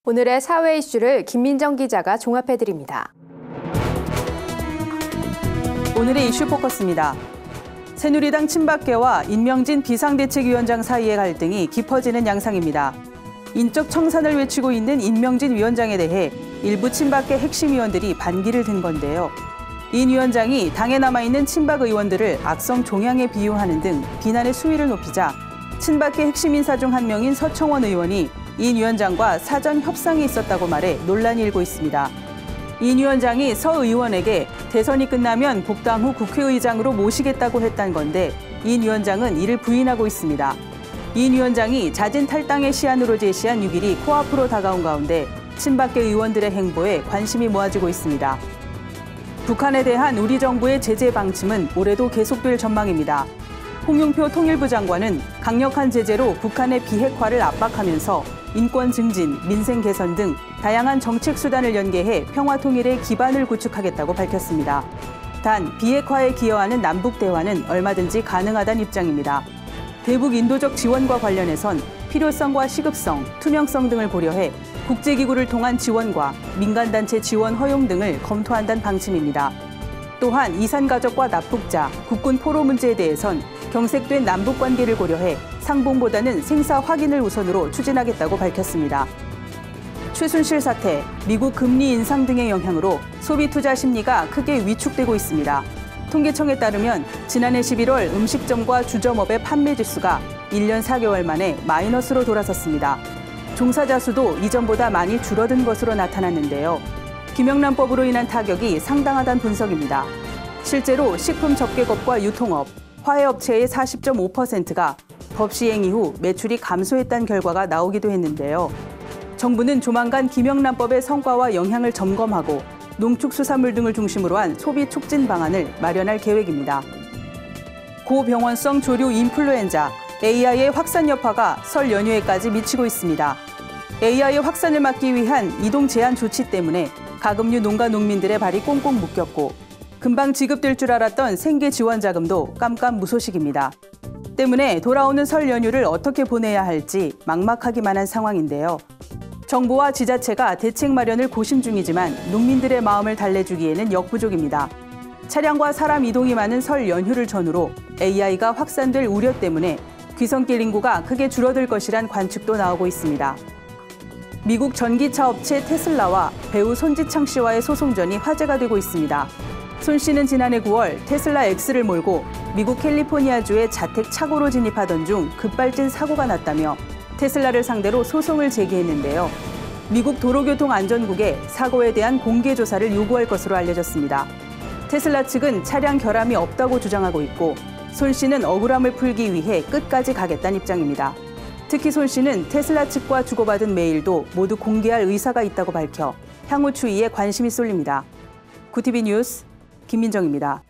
오늘의 사회 이슈를 김민정 기자가 종합해드립니다. 오늘의 이슈 포커스입니다. 새누리당 친박계와 임명진 비상대책위원장 사이의 갈등이 깊어지는 양상입니다. 인적 청산을 외치고 있는 임명진 위원장에 대해 일부 친박계 핵심 의원들이 반기를 든 건데요. 인 위원장이 당에 남아있는 친박 의원들을 악성 종양에 비유하는 등 비난의 수위를 높이자 친박계 핵심 인사 중 한 명인 서청원 의원이 인 위원장과 사전 협상이 있었다고 말해 논란이 일고 있습니다. 인 위원장이 서 의원에게 대선이 끝나면 복당 후 국회의장으로 모시겠다고 했단 건데 인 위원장은 이를 부인하고 있습니다. 인 위원장이 자진 탈당의 시한으로 제시한 6일이 코앞으로 다가온 가운데 친박계 의원들의 행보에 관심이 모아지고 있습니다. 북한에 대한 우리 정부의 제재 방침은 올해도 계속될 전망입니다. 홍영표 통일부 장관은 강력한 제재로 북한의 비핵화를 압박하면서 인권 증진, 민생 개선 등 다양한 정책 수단을 연계해 평화 통일의 기반을 구축하겠다고 밝혔습니다. 단, 비핵화에 기여하는 남북 대화는 얼마든지 가능하다는 입장입니다. 대북 인도적 지원과 관련해선 필요성과 시급성, 투명성 등을 고려해 국제기구를 통한 지원과 민간단체 지원 허용 등을 검토한다는 방침입니다. 또한 이산가족과 납북자, 국군 포로 문제에 대해선 경색된 남북관계를 고려해 상봉보다는 생사 확인을 우선으로 추진하겠다고 밝혔습니다. 최순실 사태, 미국 금리 인상 등의 영향으로 소비 투자 심리가 크게 위축되고 있습니다. 통계청에 따르면 지난해 11월 음식점과 주점업의 판매 지수가 1년 4개월 만에 마이너스로 돌아섰습니다. 종사자 수도 이전보다 많이 줄어든 것으로 나타났는데요. 김영란법으로 인한 타격이 상당하다는 분석입니다. 실제로 식품 접객업과 유통업, 화훼업체의 40.5%가 법 시행 이후 매출이 감소했다는 결과가 나오기도 했는데요. 정부는 조만간 김영란법의 성과와 영향을 점검하고 농축수산물 등을 중심으로 한 소비 촉진 방안을 마련할 계획입니다. 고병원성 조류 인플루엔자, AI의 확산 여파가 설 연휴에까지 미치고 있습니다. AI의 확산을 막기 위한 이동 제한 조치 때문에 가금류 농가 농민들의 발이 꽁꽁 묶였고 금방 지급될 줄 알았던 생계 지원 자금도 깜깜무소식입니다. 때문에 돌아오는 설 연휴를 어떻게 보내야 할지 막막하기만 한 상황인데요. 정부와 지자체가 대책 마련을 고심 중이지만 농민들의 마음을 달래주기에는 역부족입니다. 차량과 사람 이동이 많은 설 연휴를 전후로 AI가 확산될 우려 때문에 귀성길 인구가 크게 줄어들 것이란 관측도 나오고 있습니다. 미국 전기차 업체 테슬라와 배우 손지창 씨와의 소송전이 화제가 되고 있습니다. 손 씨는 지난해 9월 테슬라 X를 몰고 미국 캘리포니아주의 자택 차고로 진입하던 중 급발진 사고가 났다며 테슬라를 상대로 소송을 제기했는데요. 미국 도로교통안전국에 사고에 대한 공개 조사를 요구할 것으로 알려졌습니다. 테슬라 측은 차량 결함이 없다고 주장하고 있고 손 씨는 억울함을 풀기 위해 끝까지 가겠다는 입장입니다. 특히 손 씨는 테슬라 측과 주고받은 메일도 모두 공개할 의사가 있다고 밝혀 향후 추이에 관심이 쏠립니다. 구티비 뉴스 김민정입니다.